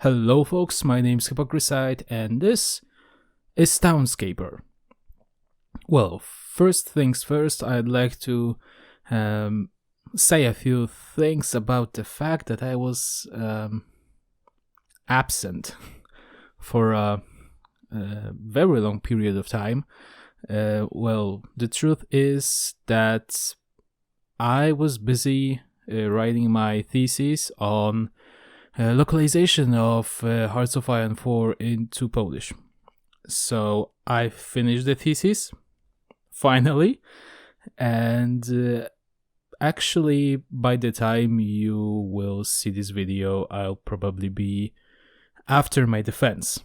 Hello folks, my name's Hypocricide and this is Townscaper. Well, first things first, I'd like to say a few things about the fact that I was absent for a very long period of time. Well, the truth is that I was busy writing my thesis on localization of Hearts of Iron 4 into Polish. So I finished the thesis, finally, and actually by the time you will see this video, I'll probably be after my defense.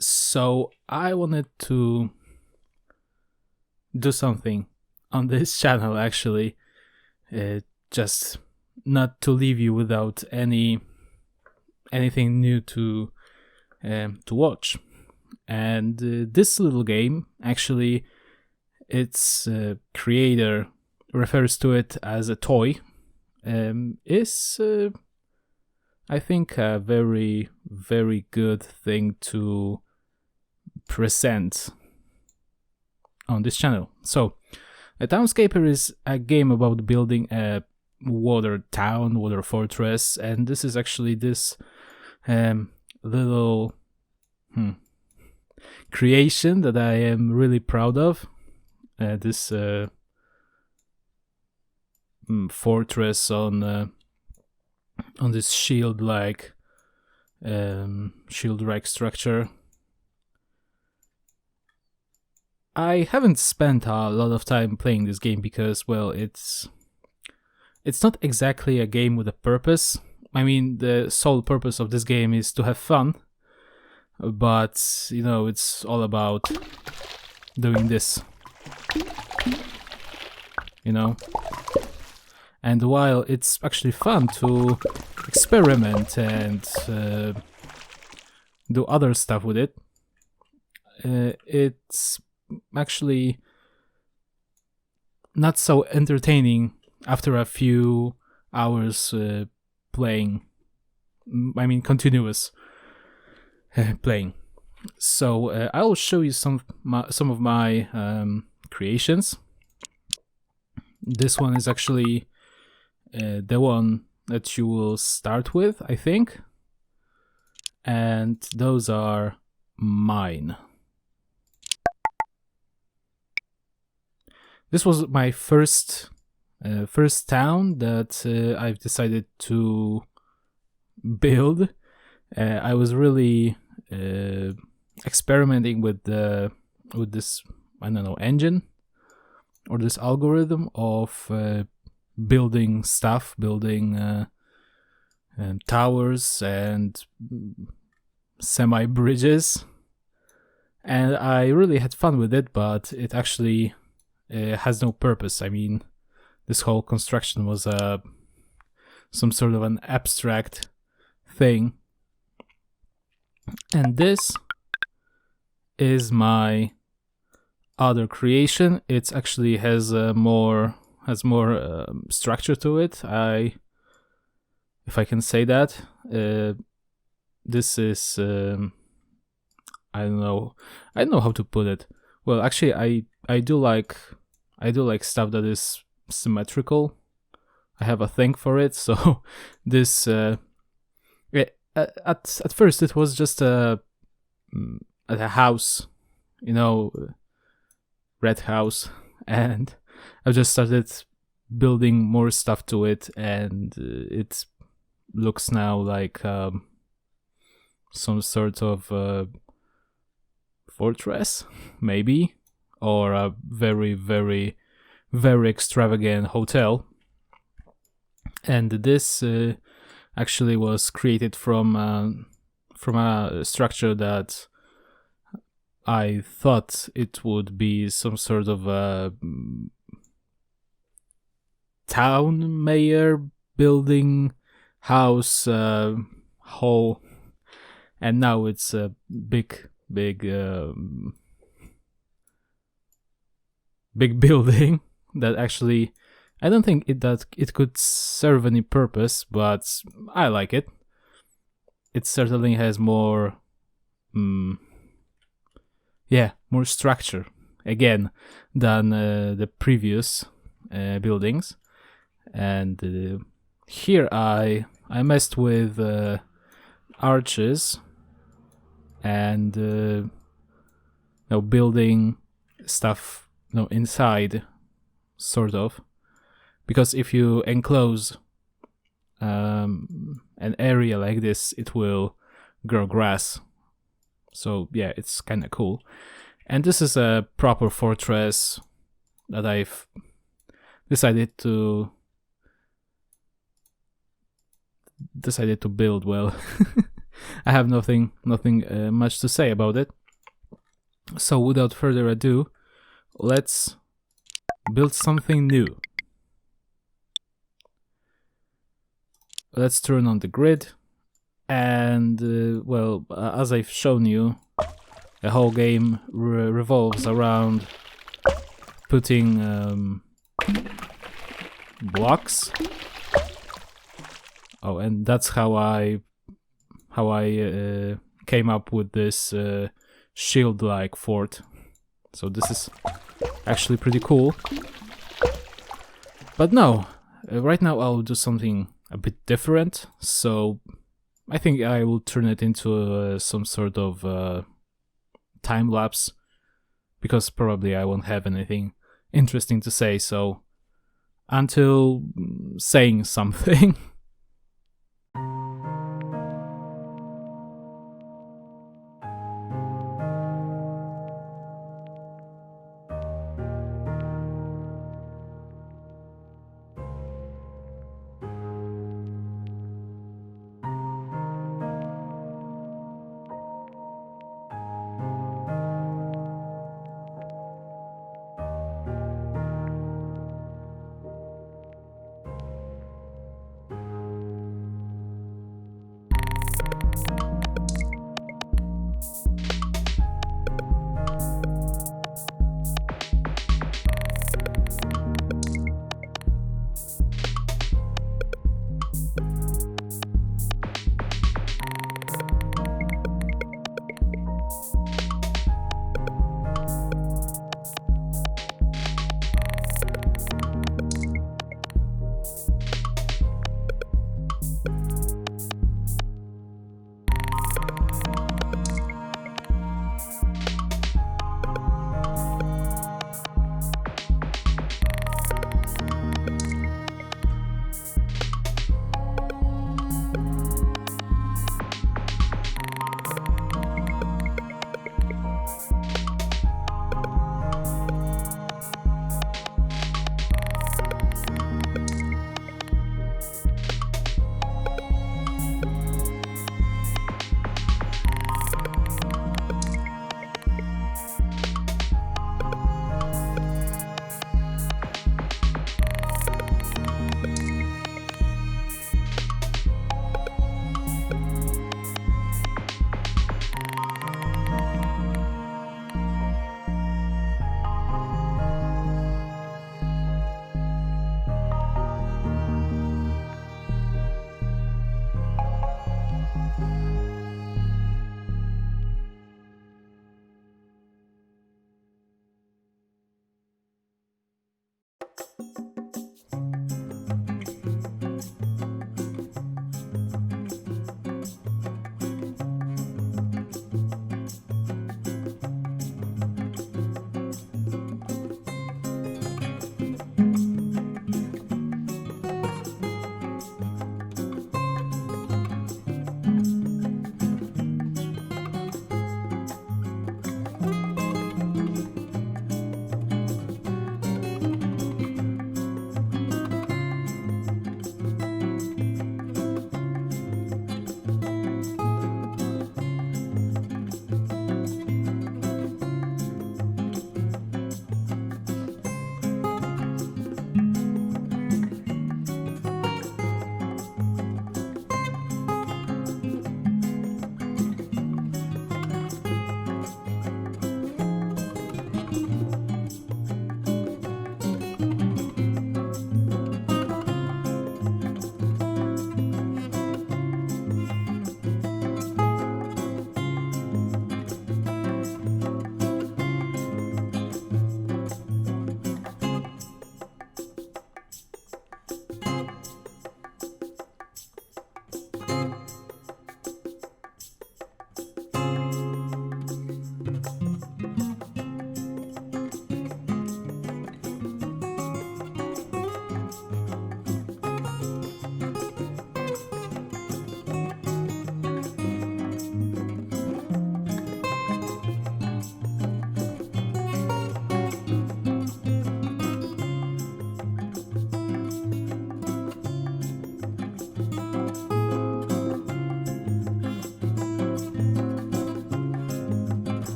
So I wanted to do something on this channel, actually, just not to leave you without anything new to watch. And this little game, actually, its creator refers to it as a toy, is I think a very, very good thing to present on this channel. So, a Townscaper is a game about building a water town, water fortress, and this is actually this little creation that I am really proud of. This fortress on this shield-like structure. I haven't spent a lot of time playing this game because, well, it's not exactly a game with a purpose. I mean, the sole purpose of this game is to have fun, but, you know, it's all about doing this, you know? And while it's actually fun to experiment and do other stuff with it, it's actually not so entertaining after a few hours playing. I mean, continuous playing. So I'll show you some of my creations. This one is actually the one that you will start with, I think, and those are mine. This was my first town that I've decided to build. I was really experimenting with this, I don't know, engine or this algorithm of building stuff, building towers and semi bridges, and I really had fun with it, but it actually has no purpose. I mean, this whole construction was some sort of an abstract thing. And this is my other creation. It actually has more structure to it. If I can say that, this is I don't know how to put it. Well, actually, I do like stuff that is symmetrical. I have a thing for it. So this at first it was just a house, you know, red house, and I just started building more stuff to it, and it looks now like some sort of fortress, maybe, or a very, very, very extravagant hotel. And this actually was created from a structure that I thought it would be some sort of a town mayor building house hall, and now it's a big building that actually I don't think it could serve any purpose, but I like it. it certainly has more, more structure again than the previous buildings. And here I messed with arches and building stuff inside, sort of, because if you enclose an area like this, it will grow grass. So yeah, it's kind of cool. And this is a proper fortress that I've decided to build. Well, I have nothing much to say about it. So without further ado, let's build something new. Let's turn on the grid, and as I've shown you, the whole game revolves around putting blocks. Oh, and that's how I came up with this shield-like fort. So this is actually pretty cool. But no, right now I'll do something a bit different. So I think I will turn it into some sort of time lapse, because probably I won't have anything interesting to say. So until saying something.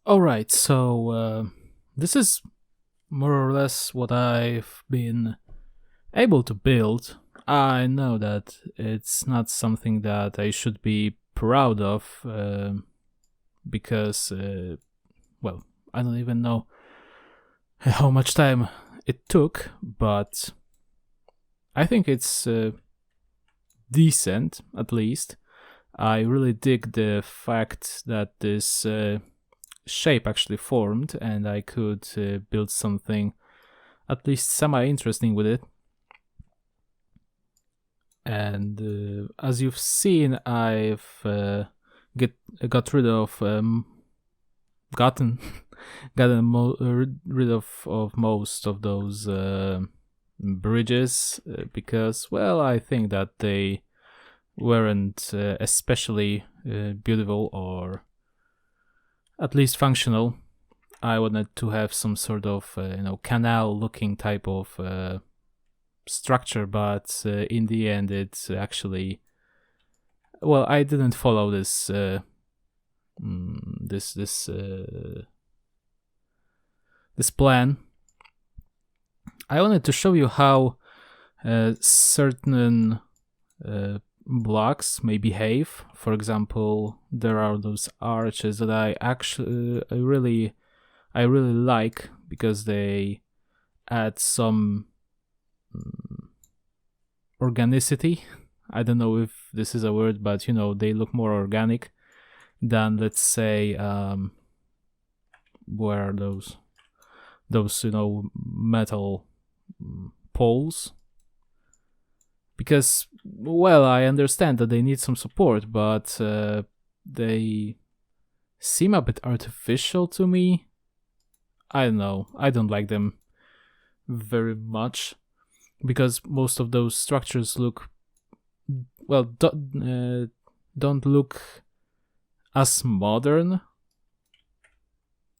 Alright, so this is more or less what I've been able to build. I know that it's not something that I should be proud of, because, well, I don't even know how much time it took, but I think it's decent, at least. I really dig the fact that this shape actually formed, and I could build something at least semi-interesting with it. And as you've seen, I've got rid of gotten rid of most of those bridges, because, well, I think that they weren't especially beautiful, or at least functional. I wanted to have some sort of canal-looking type of structure, but in the end, it's actually, well, I didn't follow this this plan. I wanted to show you how certain blocks may behave. For example, there are those arches that I really like, because they add some organicity. I don't know if this is a word, but they look more organic than, let's say, where are those metal poles. Because, well, I understand that they need some support, but they seem a bit artificial to me. I don't know. I don't like them very much, because most of those structures look, well, don't look as modern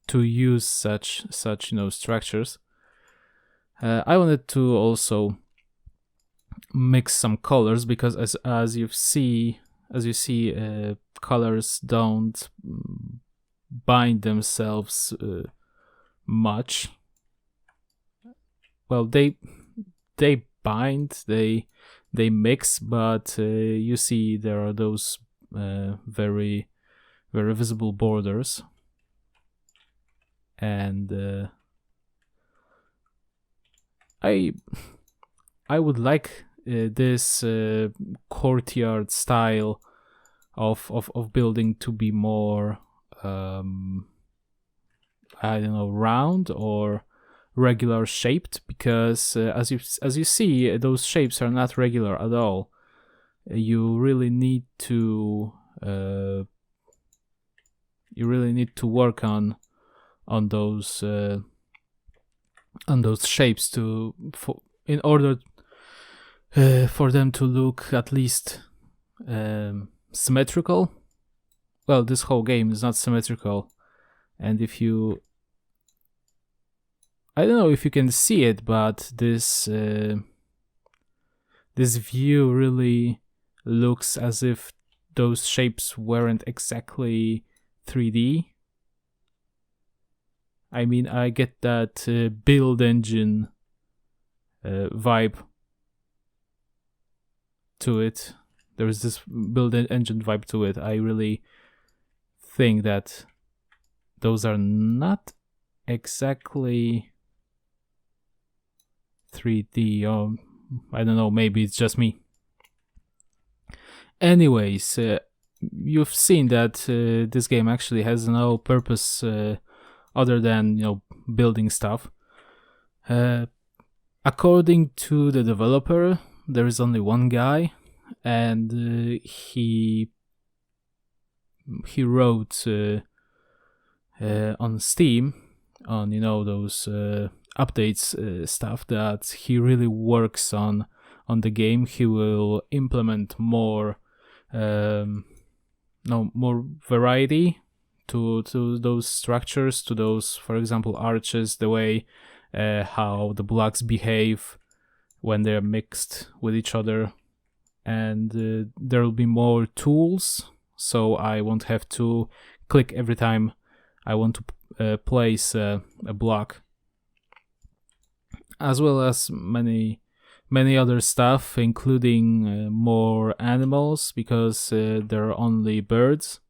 to use such structures. I wanted to also mix some colors, because as you see, colors don't bind themselves much. Well, they bind, they mix, but you see there are those very very visible borders, and I would like this courtyard style of building to be more I don't know, round or regular shaped, because as you see, those shapes are not regular at all. You really need to work on those shapes in order for them to look at least symmetrical. Well, this whole game is not symmetrical, and if you, I don't know if you can see it, but this view really looks as if those shapes weren't exactly 3D. I mean, I get that build engine vibe to it. There is this build engine vibe to it. I really think that those are not exactly 3D, or I don't know, maybe it's just me. Anyways, you've seen that this game actually has no purpose other than, building stuff. According to the developer, there is only one guy, and he wrote on Steam, on those updates stuff, that he really works on the game. He will implement more more variety to those structures, to those, for example, arches, the way how the blocks behave when they're mixed with each other, and there will be more tools, so I won't have to click every time I want to place a block, as well as many other stuff, including more animals, because there are only birds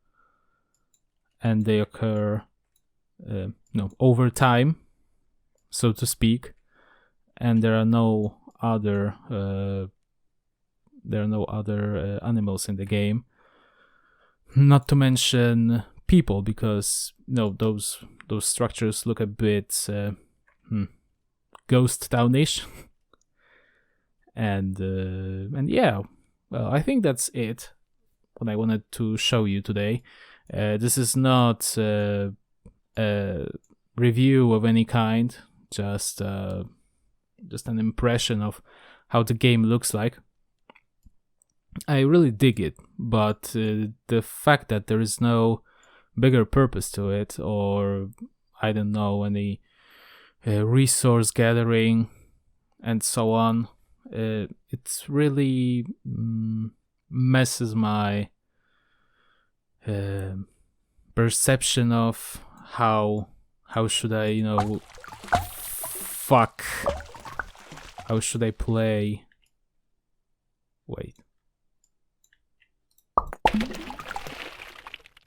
and they occur over time, so to speak, and there are no other animals in the game, not to mention people, because those structures look a bit ghost townish. And yeah, well, I think that's it, what I wanted to show you today. This is not a review of any kind, just an impression of how the game looks like. I really dig it, but the fact that there is no bigger purpose to it, or I don't know, any resource gathering and so on, it's really messes my perception of how should I how should I play. Wait,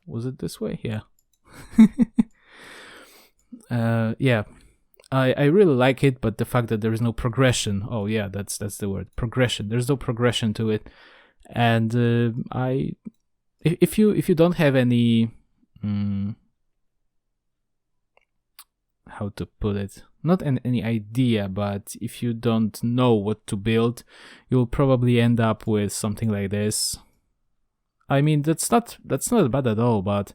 was it this way? Yeah. Yeah, I really like it, but the fact that there is no progression, oh yeah, that's the word, progression. There's no progression to it, and if you don't have any how to put it, not any idea, but if you don't know what to build, you'll probably end up with something like this. I mean, that's not bad at all, but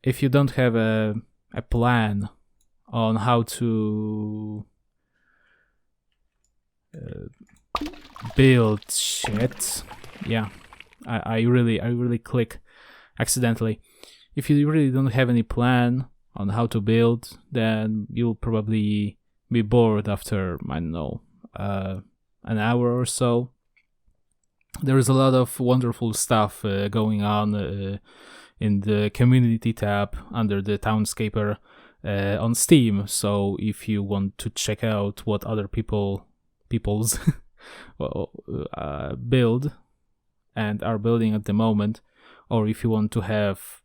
if you don't have a plan on how to build shit, yeah, I really click accidentally. If you really don't have any plan on how to build, then you'll probably be bored after, I don't know, an hour or so. There is a lot of wonderful stuff going on in the community tab under the Townscaper on Steam. So if you want to check out what other people's build and are building at the moment, or if you want to have,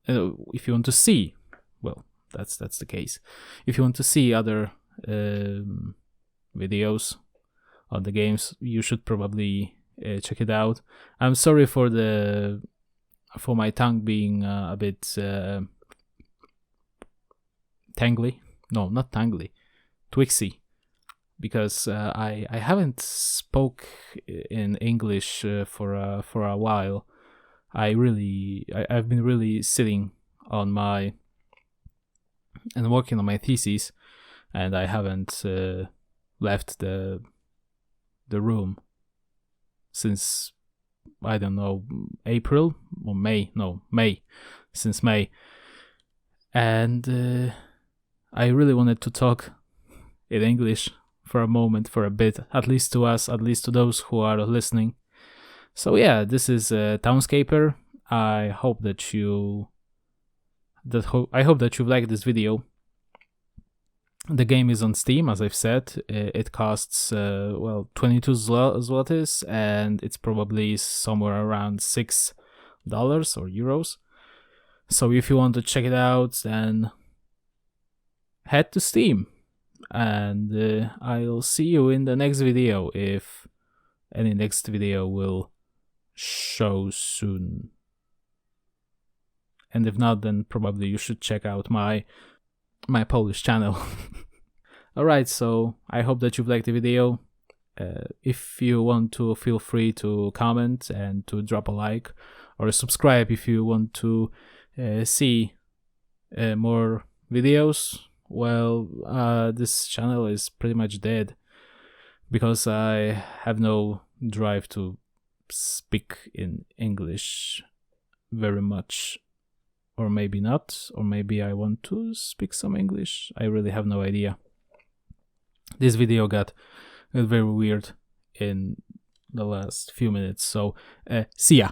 if you want to see, well, that's the case. If you want to see other videos on the games, you should probably check it out. I'm sorry for my tongue being a bit tangly. No, not tangly, twixy, because I haven't spoke in English for a while. I've been really sitting on my and working on my thesis, and I haven't left the room. since, I don't know, April or May. No, May. Since May. And I really wanted to talk in English for a moment, for a bit, at least to us, at least to those who are listening. So yeah, this is Townscaper. I hope that you liked this video. The game is on Steam, as I've said. It costs 22 zlotys, and it's probably somewhere around $6 or euros. So if you want to check it out, then head to Steam, and I'll see you in the next video, if any next video will show soon. And if not, then probably you should check out my Polish channel. Alright, so I hope that you've liked the video. If you want to, feel free to comment and to drop a like, or subscribe if you want to see more videos. Well, this channel is pretty much dead because I have no drive to speak in English very much. Or maybe not, or maybe I want to speak some English. I really have no idea. This video got very weird in the last few minutes, so see ya!